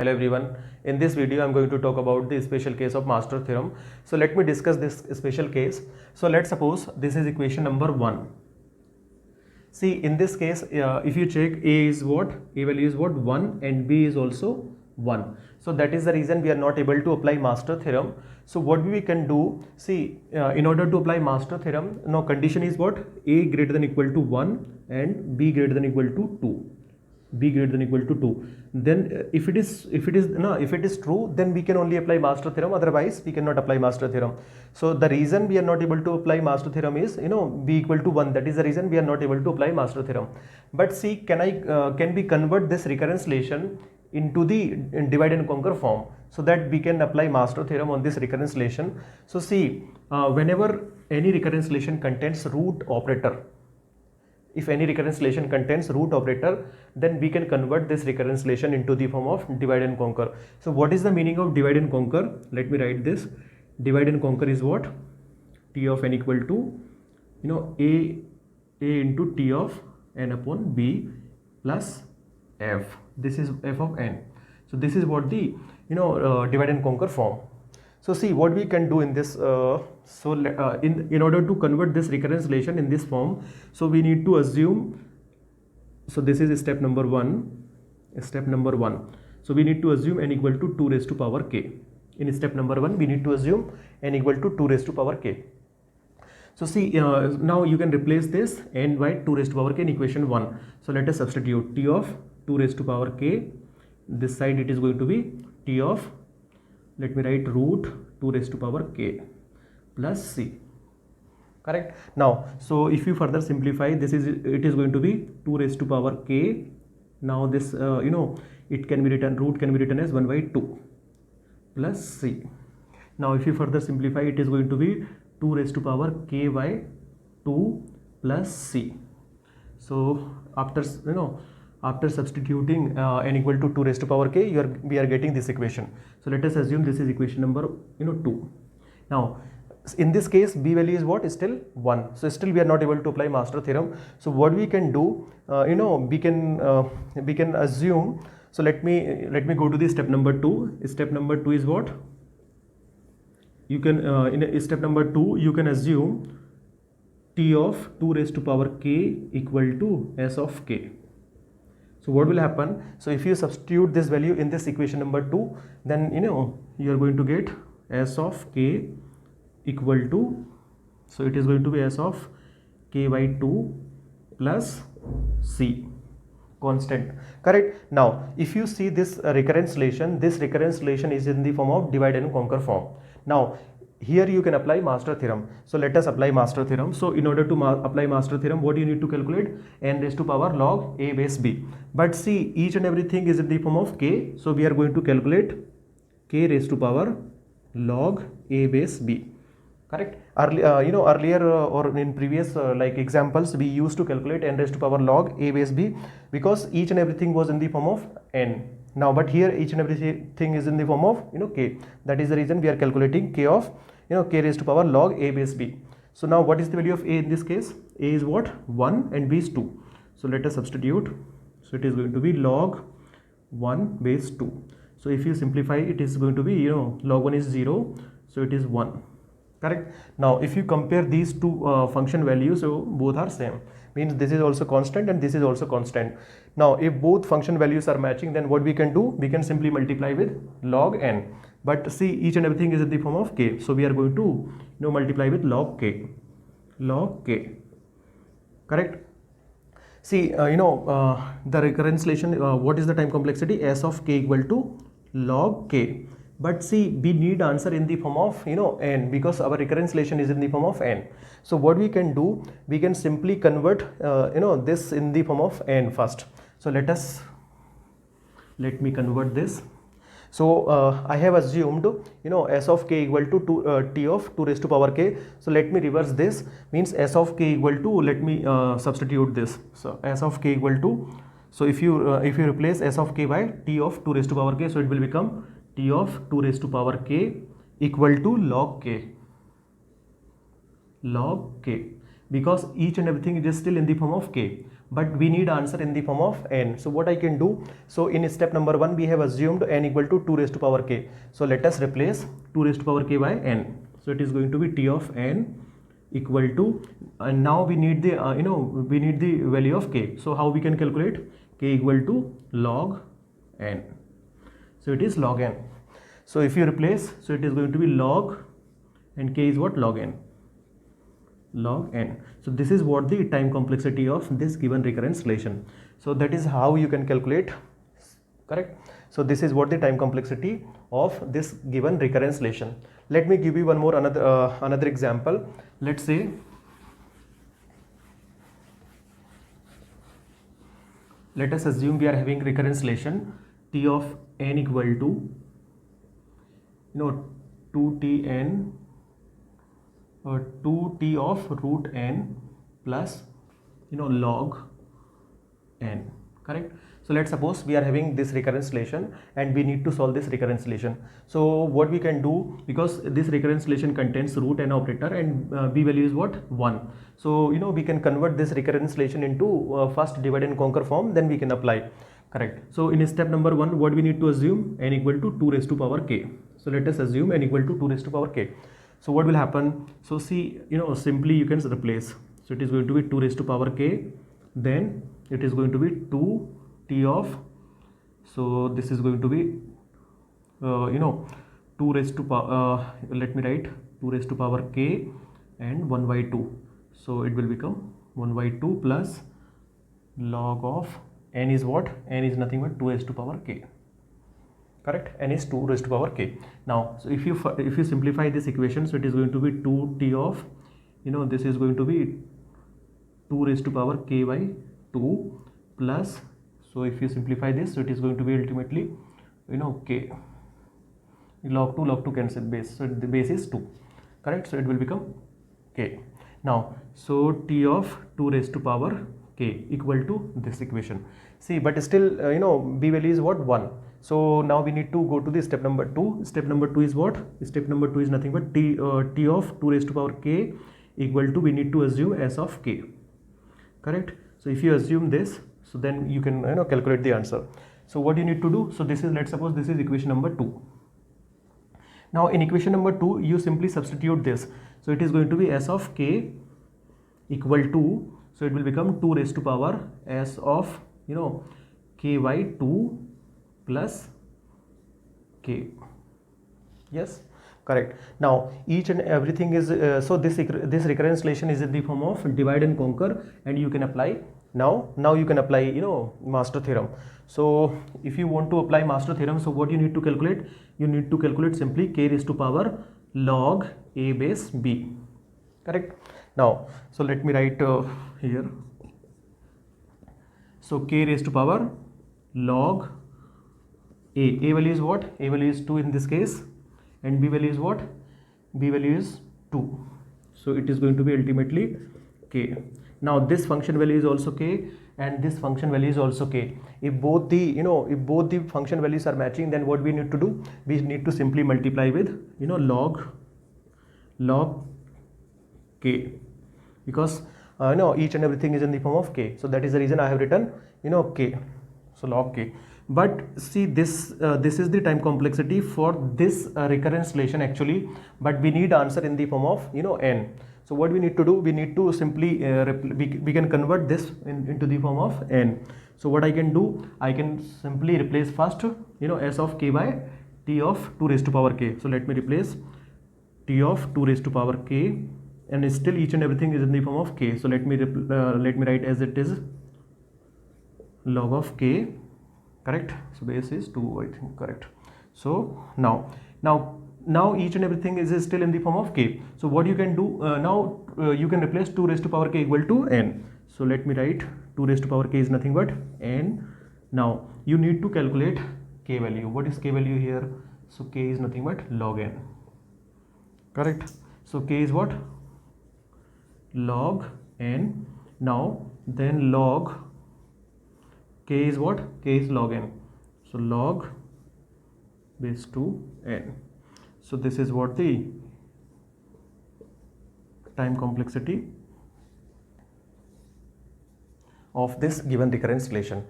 Hello everyone. In this video, I'm going to talk about the special case of Master theorem. So let me discuss this special case. So let's suppose this is equation number 1. See, in this case, if you check, A is what? A value is what? 1 and B is also 1. So that is the reason we are not able to apply Master theorem. So what we can do, see, in order to apply Master theorem, now condition is what? A greater than equal to 1 and B greater than equal to 2. B greater than equal to 2. Then if it is true, then we can only apply Master theorem, otherwise we cannot apply Master theorem. So the reason we are not able to apply Master theorem is, B equal to 1. That is the reason we are not able to apply Master theorem. But see, can we convert this recurrence relation into the divide and conquer form, so that we can apply Master theorem on this recurrence relation. So see, whenever any recurrence relation contains root operator, if any recurrence relation contains root operator, then we can convert this recurrence relation into the form of divide and conquer. So what is the meaning of divide and conquer? Let me write this. Divide and conquer is what? T of n equal to, A into T of n upon B plus F. This is F of n. So this is what the, divide and conquer form. So see what we can do in this. In order to convert this recurrence relation in this form, so we need to assume. So this is step number 1. Step number 1. So we need to assume n equal to 2 raised to power k. In step number 1, we need to assume n equal to 2 raised to power k. So see, now you can replace this n by 2 raised to power k in equation 1. So let us substitute t of 2 raised to power k. This side it is going to be t of, let me write, root 2 raised to power k plus c. Correct. Now, so if you further simplify, it is going to be 2 raised to power k. Now this, it can be written, root can be written as 1 by 2 plus c. Now if you further simplify, it is going to be 2 raised to power k by 2 plus c. So after substituting n equal to 2 raised to power k, we are getting this equation. So let us assume this is equation number 2. Now in this case, B value is what? Still 1. So still we are not able to apply Master theorem. So what we can do, we can assume. So let me go to the step number 2. Step number 2 is what? You can in step number 2 you can assume t of 2 raised to power k equal to s of k. So what will happen? So if you substitute this value in this equation number 2, then you are going to get s of k equal to, so it is going to be s of k by 2 plus c, constant. Correct. Now if you see this recurrence relation, this recurrence relation is in the form of divide and conquer form. Now here you can apply Master theorem. So let us apply Master theorem. So in order to apply Master theorem, what you need to calculate? N raised to power log a base b. But see, each and everything is in the form of k. So we are going to calculate k raised to power log a base b. Correct. Earlier or in previous examples, we used to calculate n raised to power log a base b, because each and everything was in the form of n. Now but here each and everything is in the form of k. That is the reason we are calculating k of k raised to power log a base b. So now what is the value of a in this case? A is what? 1 and b is 2. So let us substitute. So it is going to be log 1 base 2. So if you simplify, it is going to be, log 1 is 0, so it is 1. Correct. Now if you compare these two function values, so both are same, means this is also constant and this is also constant. Now if both function values are matching, then what we can do? We can simply multiply with log n. But see, each and everything is in the form of k, so we are going to multiply with log k. Log k. Correct. See, the recurrence relation, what is the time complexity? S of k equal to log k. But see, we need answer in the form of n, because our recurrence relation is in the form of n. So what we can do, we can simply convert this in the form of n first. So let me convert this. So I have assumed s of k equal to t of 2 raised to power k. So let me reverse this, means s of k equal to, let me substitute this. So s of k equal to, so if you replace s of k by t of 2 raised to power k, so it will become t of 2 raised to power k equal to log k. Log k, because each and everything is still in the form of k. but we need answer in the form of n. So what I can do, so in step number 1 we have assumed n equal to 2 raised to power k. So let us replace 2 raised to power k by n. So it is going to be t of n equal to, and now we need the we need the value of k. So how we can calculate? K equal to log n. So it is log n. So if you replace, so it is going to be log, and k is what? Log n. Log n. So this is what the time complexity of this given recurrence relation. So that is how you can calculate, correct? So this is what the time complexity of this given recurrence relation. Let me give you one more another example. Let's say let us assume we are having recurrence relation t of n equal to 2tn 2t of root n plus log n, correct? So let's suppose we are having this recurrence relation and we need to solve this recurrence relation. So what we can do, because this recurrence relation contains root n operator and b value is what? 1. So we can convert this recurrence relation into first divide and conquer form, then we can apply, correct? So in step number 1 what we need to assume? N equal to 2 raised to power k. So let us assume n equal to 2 raised to power k. So what will happen? So see, simply you can replace. So it is going to be 2 raised to power k, then it is going to be 2 t of, so this is going to be 2 raised to power, let me write 2 raised to power k and 1 by 2. So it will become 1 by 2 plus log of n is what? N is nothing but 2 raised to power k. Correct? N is 2 raised to power k. Now, so if you simplify this equation, so it is going to be 2t of, this is going to be 2 raised to power k by 2 plus, so if you simplify this, so it is going to be ultimately, k. Log 2 cancel base, so the base is 2, correct? So it will become k. Now, so t of 2 raised to power k equal to this equation. See, but still, b value is what? 1. So now we need to go to the step number 2. Step number 2 is what? Step number 2 is nothing but t of 2 raised to power k equal to, we need to assume s of k, correct? So if you assume this, so then you can calculate the answer. So what you need to do? So this is, let's suppose this is equation number 2. Now in equation number 2 you simply substitute this. So it is going to be s of k equal to, so it will become 2 raised to power s of k by 2 plus k. Yes, correct. Now each and everything is so this recurrence relation is in the form of divide and conquer, and you can apply now you can apply master theorem. So if you want to apply master theorem, so what you need to calculate? You need to calculate simply k raised to power log a base b, correct? Now, so let me write here. So k raised to power log a value is what? A value is 2 in this case, and b value is what? B value is 2. So it is going to be ultimately k. Now this function value is also k, and this function value is also k. If both the function values are matching, then what we need to do? We need to simply multiply with log k, because each and everything is in the form of k. So that is the reason I have written k. So log k. But see, this is the time complexity for this recurrence relation actually, but we need answer in the form of n. So what we need to do? We need to simply we can convert this into the form of n. So what I can do? I can simply replace first s of k by t of 2 raised to power k. So let me replace t of 2 raised to power k, and still each and everything is in the form of k. So let me write as it is log of k, correct? So base is 2, I think, correct? So now each and everything is still in the form of k. So what you can do now? You can replace 2 raised to power k equal to n. So let me write 2 raised to power k is nothing but n. Now you need to calculate k value. What is k value here? So k is nothing but log n, correct? So k is what? Log n. Now then log k is what? K is log n. So log base 2 n. So this is what the time complexity of this given recurrence relation.